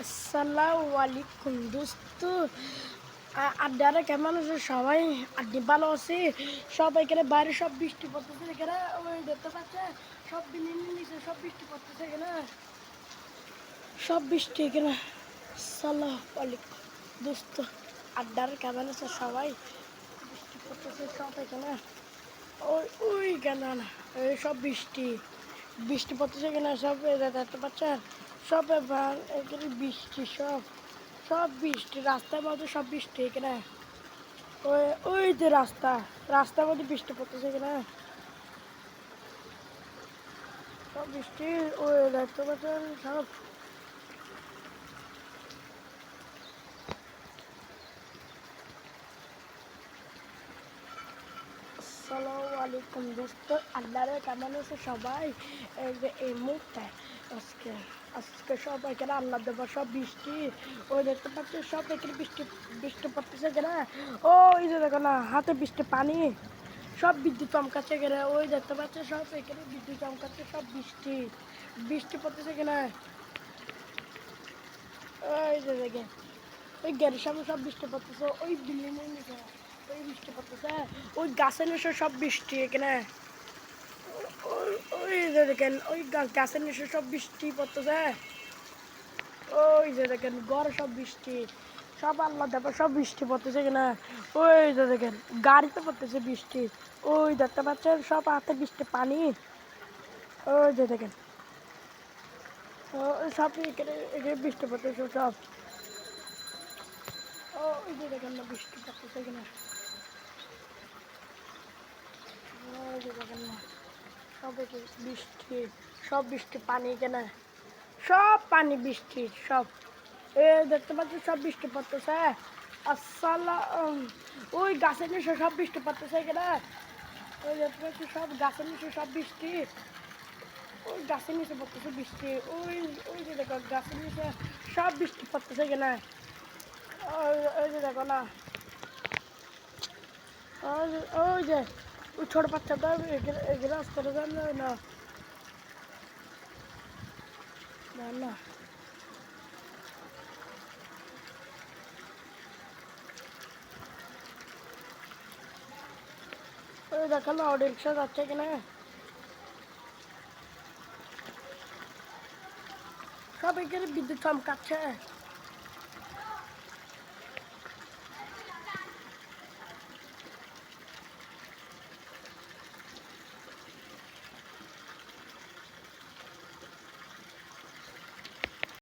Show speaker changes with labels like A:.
A: আসসালামু আলাইকুম দোস্ত। আড্ডারা কেমন আছে সবাই? আড্ডি ভালো আছে সবাই। এখানে বাইরে সব বৃষ্টি পড়তেছে, এখানে ওই দেখতে পাচ্ছে সব বিল্ডিং নিচে সব বৃষ্টি পড়তেছে, এখানে সব বৃষ্টি এখানে। আসসালামু আলাইকুম দোস্ত, আড্ডারা কেমন আছে সবাই? বৃষ্টি পড়তেছে সব এখানে। ওই ওই কেন না, এই সব বৃষ্টি বৃষ্টি পড়তেছে এখানে সব দেখতে পাচ্ছেন। সব এখানে বৃষ্টি, সব সব বৃষ্টি রাস্তার মধ্যে সব বৃষ্টি এখানে। ওই ওই যে রাস্তার মধ্যে বৃষ্টি পড়তেছে এখানে সব বৃষ্টি। ওই দেখতে পাচ্ছেন সব। আসসালামু আলাইকুম দোস্ত, আল্লাহরে কেমন আছে সবাই? এই যে এই মুহূর্তে আজকে আজকে সব এখানে আল্লাহ দেবো সব বৃষ্টি। ওই দেখতে পাচ্ছি সব এখানে বৃষ্টি বৃষ্টি পড়তেছে এখানে। ওই যে দেখো না হাতে বৃষ্টি পানি, সব বিদ্যুৎ চমকাচ্ছে এখানে। ওই দেখতে পাচ্ছে সব এখানে বিদ্যুৎ চমকাচ্ছে, সব বৃষ্টি বৃষ্টি পড়তেছে এখানে। ওই যে দেখে ওই গাড়ির সামনে সব বৃষ্টি পড়তেছে, ওই বিল্ডিং এর নিচে ওই বৃষ্টি পড়তেছে, ওই গাছের নিচে সব বৃষ্টি এখানে। ওই ওই যে দেখেন ওই গাছের নিচে সব বৃষ্টি পড়তেছে। ওই যে দেখেন ঘরে সব বৃষ্টি, সব আল্লাহ দেখো সব বৃষ্টি পড়তেছে কিনা। ওই যে দেখেন গাড়িতে পড়তেছে বৃষ্টি। ওই দেখতে পাচ্ছেন সব হাতে বৃষ্টি পানি। ওই যে দেখেন সব এখানে এখানে বৃষ্টি পড়তেছে সব। ওই যে দেখেন না বৃষ্টি পড়তেছে কিনা। ওই যে দেখেন না সব বৃষ্টি, সব বৃষ্টি পানি কেনা, সব পানি বৃষ্টি সব। এ দেখতে পাচ্ছি সব বৃষ্টি পড়তেছে। আসসালাম, ওই গাছের নিচে সব বৃষ্টি পড়তেছে এখানে। ওই দেখতে পাচ্ছি সব গাছের নিচে সব বৃষ্টি, ওই গাছের নিচে পড়তেছে বৃষ্টি। ওই ওই যে দেখো গাছের নিচে সব বৃষ্টি পড়তেছে এখানে। ওই ওই যে দেখো না ওই যে ওই ছোট বাচ্চাটা এখানে রাস্তাটা জানলো না না। ওই দেখো না অটো রিক্সা যাচ্ছে এখানে, সব এখানে বিদ্যুৎ চমকাচ্ছে।